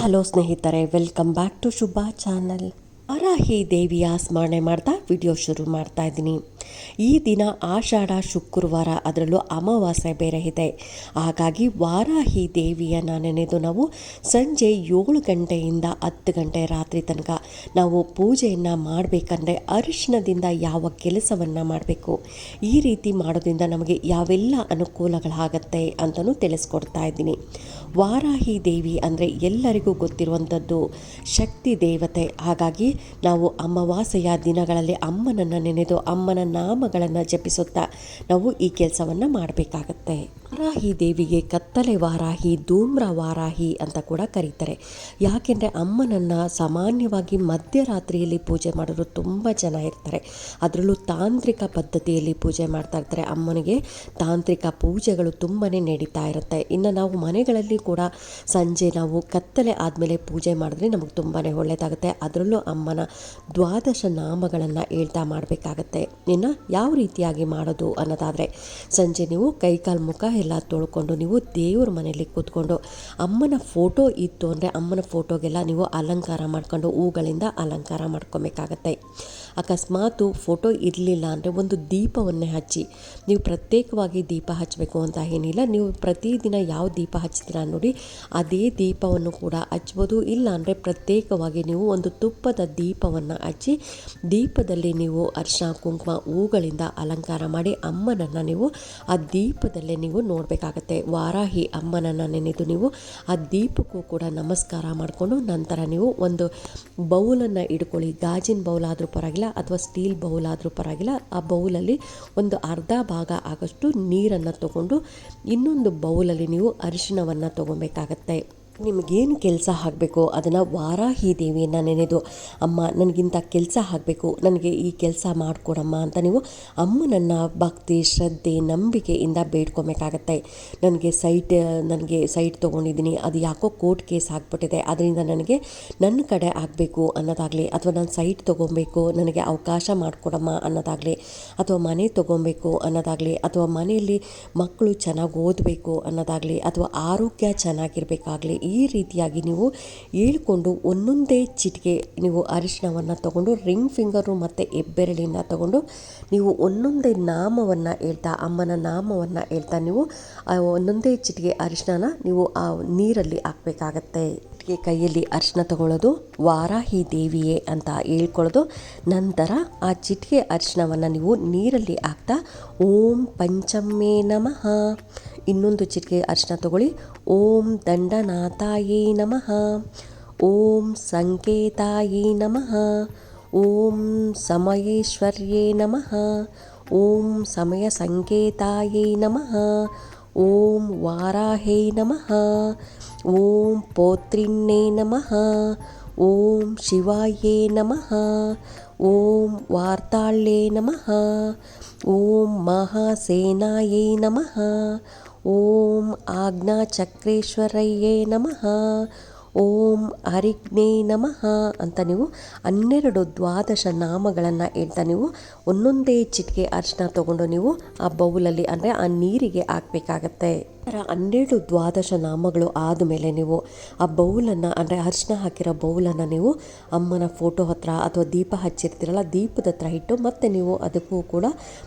Hello ಸ್ನೇಹಿತರೆ, welcome back to Shubha channel. Varahi ದೇವಿಯ ಸ್ಮರಣೆ ಮಾಡ್ತಾ ವಿಡಿಯೋ ಶುರು ಮಾಡ್ತಾ ಇದ್ದೀನಿ. ಈ ದಿನ ಆಷಾಢ ಶುಕ್ರವಾರ, ಅದರಲ್ಲೂ ಅಮಾವಾಸ್ಯೆ ಬೇರೆ ಇದೆ. ಹಾಗಾಗಿ ವಾರಾಹಿ ದೇವಿಯನ್ನು ನೆನೆದು ನಾವು ಸಂಜೆ 7 ಗಂಟೆಯಿಂದ 10 ಗಂಟೆ ರಾತ್ರಿ ತನಕ ನಾವು ಪೂಜೆಯನ್ನು ಮಾಡಬೇಕಂದ್ರೆ ಅರಿಶಿಣದಿಂದ ಯಾವ ಕೆಲಸವನ್ನು ಮಾಡಬೇಕು, ಈ ರೀತಿ ಮಾಡೋದ್ರಿಂದ ನಮಗೆ ಯಾವೆಲ್ಲ ಅನುಕೂಲಗಳಾಗತ್ತೆ ಅಂತಲೂ ತಿಳಿಸ್ಕೊಡ್ತಾ ಇದ್ದೀನಿ. ವಾರಾಹಿ ದೇವಿ ಅಂದರೆ ಎಲ್ಲರಿಗೂ ಗೊತ್ತಿರುವಂಥದ್ದು ಶಕ್ತಿ ದೇವತೆ. ಹಾಗಾಗಿ ನಾವು ಅಮಾವಾಸ್ಯೆಯ ದಿನಗಳಲ್ಲಿ ಅಮ್ಮನನ್ನು ನೆನೆದು ಅಮ್ಮನ ನಾಮಗಳನ್ನು ಜಪಿಸುತ್ತಾ ನಾವು ಈ ಕೆಲಸವನ್ನು ಮಾಡಬೇಕಾಗತ್ತೆ. ವಾರಾಹಿ ದೇವಿಗೆ ಕತ್ತಲೆ ವಾರಾಹಿ, ಧೂಮ್ರ ವಾರಾಹಿ ಅಂತ ಕೂಡ ಕರೀತಾರೆ. ಯಾಕೆಂದರೆ ಅಮ್ಮನನ್ನು ಸಾಮಾನ್ಯವಾಗಿ ಮಧ್ಯರಾತ್ರಿಯಲ್ಲಿ ಪೂಜೆ ಮಾಡೋರು ತುಂಬ ಜನ ಇರ್ತಾರೆ. ಅದರಲ್ಲೂ ತಾಂತ್ರಿಕ ಪದ್ಧತಿಯಲ್ಲಿ ಪೂಜೆ ಮಾಡ್ತಾ ಇರ್ತಾರೆ. ಅಮ್ಮನಿಗೆ ತಾಂತ್ರಿಕ ಪೂಜೆಗಳು ತುಂಬಾ ನಡೀತಾ ಇರುತ್ತೆ. ಇನ್ನು ನಾವು ಮನೆಗಳಲ್ಲಿ ಕೂಡ ಸಂಜೆ ನಾವು ಕತ್ತಲೆ ಆದಮೇಲೆ ಪೂಜೆ ಮಾಡಿದ್ರೆ ನಮಗೆ ತುಂಬಾ ಒಳ್ಳೆಯದಾಗುತ್ತೆ. ಅದರಲ್ಲೂ ಅಮ್ಮನ ದ್ವಾದಶ ನಾಮಗಳನ್ನು ಹೇಳ್ತಾ ಮಾಡಬೇಕಾಗತ್ತೆ. ಇನ್ನು ಯಾವ ರೀತಿಯಾಗಿ ಮಾಡೋದು ಅನ್ನೋದಾದರೆ, ಸಂಜೆ ನೀವು ಕೈಕಾಲು ಮುಖ ಎಲ್ಲ ತೊಳ್ಕೊಂಡು ನೀವು ದೇವ್ರ ಮನೆಯಲ್ಲಿ ಕೂತ್ಕೊಂಡು ಅಮ್ಮನ ಫೋಟೋ ಇತ್ತು ಅಂದರೆ ಅಮ್ಮನ ಫೋಟೋಗೆಲ್ಲ ನೀವು ಅಲಂಕಾರ ಮಾಡ್ಕೊಂಡು ಹೂಗಳಿಂದ ಅಲಂಕಾರ ಮಾಡ್ಕೊಬೇಕಾಗತ್ತೆ. ಅಕಸ್ಮಾತು ಫೋಟೋ ಇರಲಿಲ್ಲ ಅಂದರೆ ಒಂದು ದೀಪವನ್ನೇ ಹಚ್ಚಿ, ನೀವು ಪ್ರತ್ಯೇಕವಾಗಿ ದೀಪ ಹಚ್ಚಬೇಕು ಅಂತ ಏನಿಲ್ಲ, ನೀವು ಪ್ರತಿದಿನ ಯಾವ ದೀಪ ಹಚ್ತೀರಾ ನೋಡಿ ಅದೇ ದೀಪವನ್ನು ಕೂಡ ಹಚ್ಬೋದು. ಇಲ್ಲ ಅಂದರೆ ಪ್ರತ್ಯೇಕವಾಗಿ ನೀವು ಒಂದು ತುಪ್ಪದ ದೀಪವನ್ನು ಹಚ್ಚಿ ದೀಪದಲ್ಲಿ ನೀವು ಅರಿಶಿನ ಕುಂಕುಮ ಹೂಗಳಿಂದ ಅಲಂಕಾರ ಮಾಡಿ ಅಮ್ಮನನ್ನು ನೀವು ಆ ದೀಪದಲ್ಲೇ ನೀವು ನೋಡಬೇಕಾಗತ್ತೆ. ವಾರಾಹಿ ಅಮ್ಮನನ್ನು ನೆನೆದು ನೀವು ಆ ದೀಪಕ್ಕೂ ಕೂಡ ನಮಸ್ಕಾರ ಮಾಡಿಕೊಂಡು ನಂತರ ನೀವು ಒಂದು ಬೌಲನ್ನು ಇಟ್ಕೊಳ್ಳಿ. ಗಾಜಿನ ಬೌಲ್ ಆದರೂ ಪರವಾಗಿಲ್ಲ ಅಥವಾ ಸ್ಟೀಲ್ ಬೌಲ್ ಆದರೂ ಪರವಾಗಿಲ್ಲ. ಆ ಬೌಲಲ್ಲಿ ಒಂದು ಅರ್ಧ ಭಾಗ ಆಗಷ್ಟು ನೀರನ್ನು ತಗೊಂಡು ಇನ್ನೊಂದು ಬೌಲಲ್ಲಿ ನೀವು ಅರಿಶಿಣವನ್ನು ತಗೊಬೇಕಾಗತ್ತೆ. ನಿಮಗೇನು ಕೆಲಸ ಆಗಬೇಕು ಅದನ್ನು ವಾರಾಹಿ ದೇವಿಯನ್ನು ನೆನೆದು, ಅಮ್ಮ ನನಗಿಂತ ಕೆಲಸ ಆಗಬೇಕು, ನನಗೆ ಈ ಕೆಲಸ ಮಾಡಿಕೊಡಮ್ಮ ಅಂತ ನೀವು ಅಮ್ಮನನ್ನು ಭಕ್ತಿ ಶ್ರದ್ಧೆ ನಂಬಿಕೆಯಿಂದ ಬೇಡ್ಕೊಬೇಕಾಗತ್ತೆ. ನನಗೆ ಸೈಟ್ ತೊಗೊಂಡಿದ್ದೀನಿ, ಅದು ಯಾಕೋ ಕೋರ್ಟ್ ಕೇಸ್ ಆಗಿಬಿಟ್ಟಿದೆ, ಅದರಿಂದ ನನಗೆ ನನ್ನ ಕಡೆ ಆಗಬೇಕು ಅನ್ನೋದಾಗಲಿ, ಅಥವಾ ನಾನು ಸೈಟ್ ತೊಗೊಬೇಕು ನನಗೆ ಅವಕಾಶ ಮಾಡಿಕೊಡಮ್ಮ ಅನ್ನೋದಾಗಲಿ, ಅಥವಾ ಮನೆ ತೊಗೊಬೇಕು ಅನ್ನೋದಾಗಲಿ, ಅಥವಾ ಮನೆಯಲ್ಲಿ ಮಕ್ಕಳು ಚೆನ್ನಾಗಿ ಓದಬೇಕು ಅನ್ನೋದಾಗಲಿ, ಅಥವಾ ಆರೋಗ್ಯ ಚೆನ್ನಾಗಿರಬೇಕಾಗಲಿ, ಈ ರೀತಿಯಾಗಿ ನೀವು ಹೇಳ್ಕೊಂಡು ಒಂದೊಂದೇ ಚಿಟಿಕೆ ನೀವು ಅರಿಶಿಣವನ್ನು ತಗೊಂಡು ರಿಂಗ್ ಫಿಂಗರು ಮತ್ತು ಹೆಬ್ಬೆರಳಿನ ತಗೊಂಡು ನೀವು ಒಂದೊಂದೇ ನಾಮವನ್ನು ಹೇಳ್ತಾ, ಅಮ್ಮನ ನಾಮವನ್ನು ಹೇಳ್ತಾ ನೀವು ಒಂದೊಂದೇ ಚಿಟಿಕೆ ಅರಿಶಿಣನ ನೀವು ಆ ನೀರಲ್ಲಿ ಹಾಕಬೇಕಾಗತ್ತೆ. ಕೈಯಲ್ಲಿ ಅರಿಶಿನ ತಗೊಳ್ಳೋದು, ವಾರಾಹಿ ದೇವಿಯೇ ಅಂತ ಹೇಳ್ಕೊಳ್ಳೋದು. ನಂತರ ಆ ಚಿಟಿಕೆ ಅರಿಶಿಣವನ್ನು ನೀವು ನೀರಲ್ಲಿ ಹಾಕ್ತಾ ಓಂ ಪಂಚಮೇ ನಮಃ, ಇನ್ನೊಂದು ಚಿಟಿಕೆ ಅರಿಶಿನ ತಗೊಳ್ಳಿ, ಓಂ ದಂಡನಾಥಾಯೇ ನಮಃ, ಓಂ ಸಂಕೇತಾಯೇ ನಮಃ, ಓಂ ಸಮಯೇಶ್ವರ್ಯೇ ನಮಃ, ಓಂ ಸಮಯ ಸಂಕೇತಾಯೇ ನಮಃ, ಓಂ ವಾರಾಹೇ ನಮಃ, ಓಂ ಪೋತ್ರಿನ್ನೇ ನಮಃ, ಓಂ ಶಿವಾಯೇ ನಮಃ, ಓಂ ವಾರ್ತಾಳ್ಯೇ ನಮಃ, ಓಂ ಮಹಾಸೇನಾಯೇ ನಮಃ, ಓಂ ಆಜ್ಞಾಚಕ್ರೇಶ್ವರಯ್ಯೇ ನಮಃ, ಓಂ ಹರಿಗ್ನೇ ನಮಃ ಅಂತ ನೀವು 12 ದ್ವಾದಶ ನಾಮಗಳನ್ನು ಹೇಳ್ತಾ ನೀವು ಒಂದೊಂದೇ ಚಿಟಿಕೆ ಅರಿಶಿನ ತಗೊಂಡು ನೀವು ಆ ಬೌಲಲ್ಲಿ ಅಂದರೆ ಆ ನೀರಿಗೆ ಹಾಕಬೇಕಾಗತ್ತೆ. 12 ದ್ವಾದಶ ನಾಮಗಳು ಆದಮೇಲೆ ನೀವು ಆ ಬೌಲನ್ನು ಅಂದರೆ ಅರಿಶಿನ ಹಾಕಿರೋ ಬೌಲನ್ನು ನೀವು ಅಮ್ಮನ ಫೋಟೋ ಹತ್ರ ಅಥವಾ ದೀಪ ಹಚ್ಚಿರ್ತೀರಲ್ಲ ದೀಪದ ಹತ್ರ ಇಟ್ಟು ಮತ್ತೆ ನೀವು ಅದಕ್ಕೂ ಕೂಡ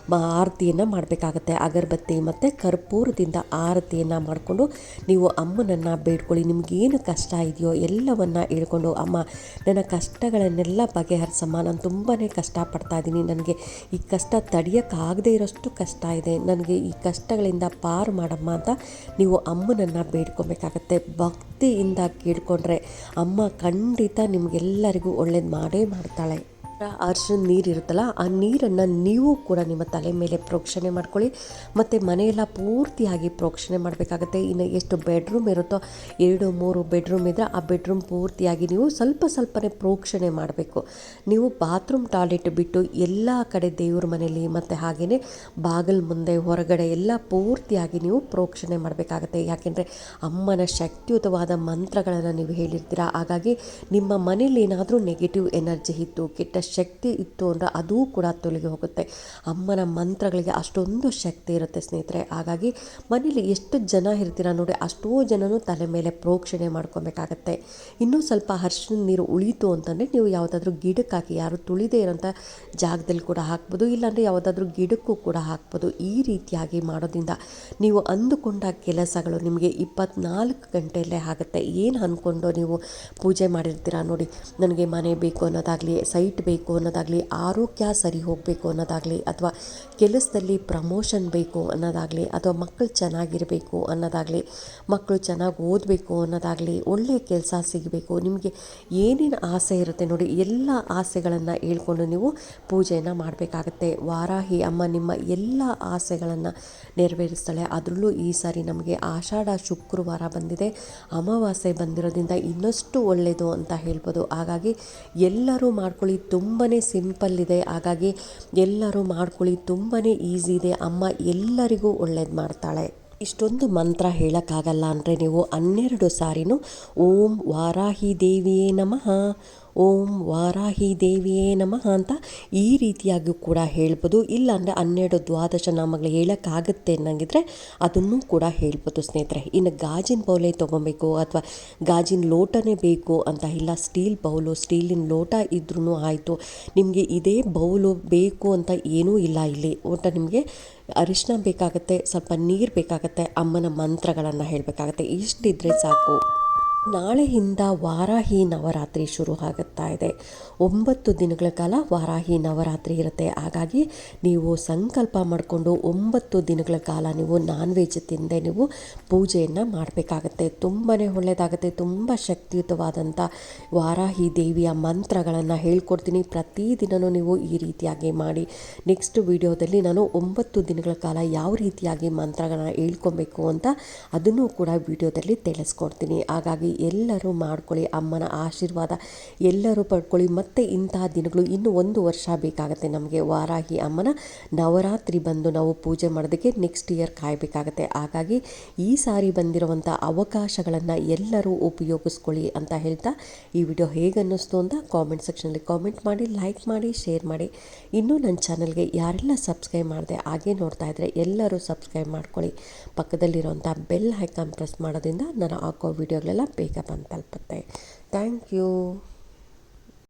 ಆರತಿಯನ್ನು ಮಾಡಬೇಕಾಗತ್ತೆ. ಅಗರಬತ್ತಿ ಮತ್ತು ಕರ್ಪೂರದಿಂದ ಆರತಿಯನ್ನು ಮಾಡಿಕೊಂಡು ನೀವು ಅಮ್ಮನನ್ನು ಬೇಡ್ಕೊಳ್ಳಿ. ನಿಮಗೇನು ಕಷ್ಟ ಇದೆಯೋ ಎಲ್ಲವನ್ನು ಹೇಳ್ಕೊಂಡು, ಅಮ್ಮ ನನ್ನ ಕಷ್ಟಗಳನ್ನೆಲ್ಲ ಬಗೆಹರಿಸಮ್ಮ, ನಾನು ತುಂಬಾ ಕಷ್ಟಪಡ್ತಾ ಇದ್ದೀನಿ, ನನಗೆ ಈ ಕಷ್ಟ ತಡೆಯೋಕ್ಕಾಗದೇ ಇರೋಷ್ಟು ಕಷ್ಟ ಇದೆ, ನನಗೆ ಈ ಕಷ್ಟಗಳಿಂದ ಪಾರು ಮಾಡಮ್ಮ ಅಂತ ನೀವು ಅಮ್ಮನನ್ನು ಬೇಡ್ಕೊಬೇಕಾಗತ್ತೆ. ಭಕ್ತಿಯಿಂದ ಕೇಳಿಕೊಂಡ್ರೆ ಅಮ್ಮ ಖಂಡಿತ ನಿಮಗೆಲ್ಲರಿಗೂ ಒಳ್ಳೇದು ಮಾಡೇ ಮಾಡ್ತಾಳೆ. ಅರಿಶಿನ ನೀರು ಇರುತ್ತಲ್ಲ ಆ ನೀರನ್ನು ನೀವು ಕೂಡ ನಿಮ್ಮ ತಲೆ ಮೇಲೆ ಪ್ರೋಕ್ಷಣೆ ಮಾಡ್ಕೊಳ್ಳಿ. ಮತ್ತು ಮನೆಯೆಲ್ಲ ಪೂರ್ತಿಯಾಗಿ ಪ್ರೋಕ್ಷಣೆ ಮಾಡಬೇಕಾಗತ್ತೆ. ಇನ್ನು ಎಷ್ಟು ಬೆಡ್ರೂಮ್ ಇರುತ್ತೋ 2-3 ಬೆಡ್ರೂಮ್ ಇದ್ದರೆ ಆ ಬೆಡ್ರೂಮ್ ಪೂರ್ತಿಯಾಗಿ ನೀವು ಸ್ವಲ್ಪನೇ ಪ್ರೋಕ್ಷಣೆ ಮಾಡಬೇಕು. ನೀವು ಬಾತ್ರೂಮ್ ಟಾಯ್ಲೆಟ್ ಬಿಟ್ಟು ಎಲ್ಲ ಕಡೆ ದೇವ್ರ ಮನೆಯಲ್ಲಿ ಮತ್ತು ಹಾಗೆಯೇ ಬಾಗಿಲು ಮುಂದೆ ಹೊರಗಡೆ ಎಲ್ಲ ಪೂರ್ತಿಯಾಗಿ ನೀವು ಪ್ರೋಕ್ಷಣೆ ಮಾಡಬೇಕಾಗತ್ತೆ. ಯಾಕೆಂದರೆ ಅಮ್ಮನ ಶಕ್ತಿಯುತವಾದ ಮಂತ್ರಗಳನ್ನು ನೀವು ಹೇಳಿರ್ತೀರ. ಹಾಗಾಗಿ ನಿಮ್ಮ ಮನೇಲಿ ಏನಾದರೂ ನೆಗೆಟಿವ್ ಎನರ್ಜಿ ಇತ್ತು, ಕೆಟ್ಟ ಶಕ್ತಿ ಇತ್ತು ಅಂದರೆ ಅದೂ ಕೂಡ ತೊಲಗಿ ಹೋಗುತ್ತೆ. ಅಮ್ಮನ ಮಂತ್ರಗಳಿಗೆ ಅಷ್ಟೊಂದು ಶಕ್ತಿ ಇರುತ್ತೆ ಸ್ನೇಹಿತರೆ. ಹಾಗಾಗಿ ಮನೇಲಿ ಎಷ್ಟು ಜನ ಇರ್ತೀರ ನೋಡಿ, ಅಷ್ಟೋ ಜನನೂ ತಲೆ ಮೇಲೆ ಪ್ರೋಕ್ಷಣೆ ಮಾಡ್ಕೊಬೇಕಾಗತ್ತೆ. ಇನ್ನೂ ಸ್ವಲ್ಪ ಅರಿಶಿನ ನೀರು ಉಳೀತು ಅಂತಂದರೆ ನೀವು ಯಾವುದಾದ್ರೂ ಗಿಡಕ್ಕೆ ಹಾಕಿ, ಯಾರು ತುಳಿದೇ ಇರೋಂಥ ಜಾಗದಲ್ಲಿ ಕೂಡ ಹಾಕ್ಬೋದು, ಇಲ್ಲಾಂದರೆ ಯಾವುದಾದ್ರೂ ಗಿಡಕ್ಕೂ ಕೂಡ ಹಾಕ್ಬೋದು. ಈ ರೀತಿಯಾಗಿ ಮಾಡೋದ್ರಿಂದ ನೀವು ಅಂದುಕೊಂಡ ಕೆಲಸಗಳು ನಿಮಗೆ 24 ಗಂಟೆಯಲ್ಲೇ ಆಗುತ್ತೆ. ಏನು ಅಂದ್ಕೊಂಡು ನೀವು ಪೂಜೆ ಮಾಡಿರ್ತೀರ ನೋಡಿ, ನನಗೆ ಮನೆ ಬೇಕು ಅನ್ನೋದಾಗಲಿ, ಸೈಟ್ ಬೇಕು ಅನ್ನೋದಾಗಲಿ, ಆರೋಗ್ಯ ಸರಿ ಹೋಗಬೇಕು ಅನ್ನೋದಾಗಲಿ, ಅಥವಾ ಕೆಲಸದಲ್ಲಿ ಪ್ರಮೋಷನ್ ಬೇಕು ಅನ್ನೋದಾಗಲಿ, ಅಥವಾ ಮಕ್ಕಳು ಚೆನ್ನಾಗಿರಬೇಕು ಅನ್ನೋದಾಗಲಿ, ಮಕ್ಕಳು ಚೆನ್ನಾಗಿ ಓದಬೇಕು ಅನ್ನೋದಾಗಲಿ, ಒಳ್ಳೆಯ ಕೆಲಸ ಸಿಗಬೇಕು, ನಿಮಗೆ ಏನೇನು ಆಸೆ ಇರುತ್ತೆ ನೋಡಿ, ಎಲ್ಲ ಆಸೆಗಳನ್ನು ಹೇಳ್ಕೊಂಡು ನೀವು ಪೂಜೆಯನ್ನು ಮಾಡಬೇಕಾಗತ್ತೆ. ವಾರಾಹಿ ಅಮ್ಮ ನಿಮ್ಮ ಎಲ್ಲ ಆಸೆಗಳನ್ನು ನೆರವೇರಿಸ್ತಾಳೆ. ಅದರಲ್ಲೂ ಈ ಸಾರಿ ನಮಗೆ ಆಷಾಢ ಶುಕ್ರವಾರ ಬಂದಿದೆ, ಅಮಾವಾಸ್ಯೆ ಬಂದಿರೋದ್ರಿಂದ ಇನ್ನಷ್ಟು ಒಳ್ಳೆಯದು ಅಂತ ಹೇಳ್ಬೋದು. ಹಾಗಾಗಿ ಎಲ್ಲರೂ ಮಾಡ್ಕೊಳ್ಳಿ, ತುಂಬಾ ಸಿಂಪಲ್ ಇದೆ. ಹಾಗಾಗಿ ಎಲ್ಲರೂ ಮಾಡ್ಕೊಳ್ಳಿ, ತುಂಬಾ ಈಸಿ ಇದೆ. ಅಮ್ಮ ಎಲ್ಲರಿಗೂ ಒಳ್ಳೇದು ಮಾಡ್ತಾಳೆ. ಇಷ್ಟೊಂದು ಮಂತ್ರ ಹೇಳೋಕ್ಕಾಗಲ್ಲ ಅಂದರೆ ನೀವು 12 ಸಾರಿನೂ ಓಂ ವಾರಾಹಿ ದೇವಿಯೇ ನಮಃ, ಓಂ ವಾರಾಹಿ ದೇವಿಯೇ ನಮಃ ಅಂತ ಈ ರೀತಿಯಾಗಿ ಕೂಡ ಹೇಳ್ಬೋದು. ಇಲ್ಲಾಂದರೆ 12 ದ್ವಾದಶ ನಾಮಗಳು ಹೇಳೋಕ್ಕಾಗುತ್ತೆ ಅನ್ನಂಗಿದ್ರೆ ಅದನ್ನು ಕೂಡ ಹೇಳ್ಬೋದು ಸ್ನೇಹಿತರೆ. ಇನ್ನು ಗಾಜಿನ ಬೌಲೇ ತೊಗೊಬೇಕು ಅಥವಾ ಗಾಜಿನ ಲೋಟನೇ ಬೇಕು ಅಂತ ಇಲ್ಲ, ಸ್ಟೀಲ್ ಬೌಲು, ಸ್ಟೀಲಿನ ಲೋಟ ಇದ್ರೂ ಆಯಿತು. ನಿಮಗೆ ಇದೇ ಬೌಲು ಬೇಕು ಅಂತ ಏನೂ ಇಲ್ಲ ಇಲ್ಲಿ. ಒಟ್ಟು ನಿಮಗೆ ಅರಿಶಿನ ಬೇಕಾಗುತ್ತೆ, ಸ್ವಲ್ಪ ನೀರು ಬೇಕಾಗುತ್ತೆ, ಅಮ್ಮನ ಮಂತ್ರಗಳನ್ನು ಹೇಳಬೇಕಾಗತ್ತೆ. ಇಷ್ಟಿದ್ರೆ ಸಾಕು. ನಾಳೆಯಿಂದ ವಾರಾಹಿ ನವರಾತ್ರಿ ಶುರು ಆಗುತ್ತಾ ಇದೆ. 9 ದಿನಗಳ ಕಾಲ ವಾರಾಹಿ ನವರಾತ್ರಿ ಇರುತ್ತೆ. ಹಾಗಾಗಿ ನೀವು ಸಂಕಲ್ಪ ಮಾಡಿಕೊಂಡು 9 ದಿನಗಳ ಕಾಲ ನೀವು ನಾನ್ ವೆಜ್ ತಿಂದೆ ನೀವು ಪೂಜೆಯನ್ನು ಮಾಡಬೇಕಾಗತ್ತೆ. ತುಂಬಾ ಒಳ್ಳೆಯದಾಗುತ್ತೆ. ತುಂಬ ಶಕ್ತಿಯುತವಾದಂಥ ವಾರಾಹಿ ದೇವಿಯ ಮಂತ್ರಗಳನ್ನು ಹೇಳ್ಕೊಡ್ತೀನಿ. ಪ್ರತಿದಿನವೂ ನೀವು ಈ ರೀತಿಯಾಗಿ ಮಾಡಿ. ನೆಕ್ಸ್ಟ್ ವಿಡಿಯೋದಲ್ಲಿ ನಾನು 9 ದಿನಗಳ ಕಾಲ ಯಾವ ರೀತಿಯಾಗಿ ಮಂತ್ರಗಳನ್ನ ಹೇಳ್ಕೊಬೇಕು ಅಂತ ಅದನ್ನು ಕೂಡ ವಿಡಿಯೋದಲ್ಲಿ ತಿಳಿಸ್ಕೊಡ್ತೀನಿ. ಹಾಗಾಗಿ ಎಲ್ಲರೂ ಮಾಡ್ಕೊಳ್ಳಿ, ಅಮ್ಮನ ಆಶೀರ್ವಾದ ಎಲ್ಲರೂ ಪಡ್ಕೊಳ್ಳಿ. ಮತ್ತು ಇಂತಹ ದಿನಗಳು ಇನ್ನು 1 ವರ್ಷ ಬೇಕಾಗುತ್ತೆ ನಮಗೆ ವಾರಾಹಿ ಅಮ್ಮನ ನವರಾತ್ರಿ ಬಂದು ನಾವು ಪೂಜೆ ಮಾಡೋದಕ್ಕೆ ನೆಕ್ಸ್ಟ್ ಇಯರ್ ಕಾಯಬೇಕಾಗತ್ತೆ. ಹಾಗಾಗಿ ಈ ಸಾರಿ ಬಂದಿರುವಂಥ ಅವಕಾಶಗಳನ್ನು ಎಲ್ಲರೂ ಉಪಯೋಗಿಸ್ಕೊಳ್ಳಿ ಅಂತ ಹೇಳ್ತಾ ಈ ವಿಡಿಯೋ ಹೇಗೆ ಅನ್ನಿಸ್ತು ಅಂತ ಕಾಮೆಂಟ್ ಸೆಕ್ಷನಲ್ಲಿ ಕಾಮೆಂಟ್ ಮಾಡಿ, ಲೈಕ್ ಮಾಡಿ, ಶೇರ್ ಮಾಡಿ. ಇನ್ನೂ ನನ್ನ ಚಾನಲ್ಗೆ ಯಾರೆಲ್ಲ ಸಬ್ಸ್ಕ್ರೈಬ್ ಮಾಡಿದೆ ಹಾಗೆ ನೋಡ್ತಾ ಇದ್ದರೆ ಎಲ್ಲರೂ ಸಬ್ಸ್ಕ್ರೈಬ್ ಮಾಡ್ಕೊಳ್ಳಿ. ಪಕ್ಕದಲ್ಲಿರುವಂಥ ಬೆಲ್ ಐಕಾನ್ ಪ್ರೆಸ್ ಮಾಡೋದ್ರಿಂದ ನಾನು ಹಾಕೋ ವಿಡಿಯೋಗಳೆಲ್ಲ ಬೇಗ ಬಂದು ತಲುಪುತ್ತೆ. Thank you.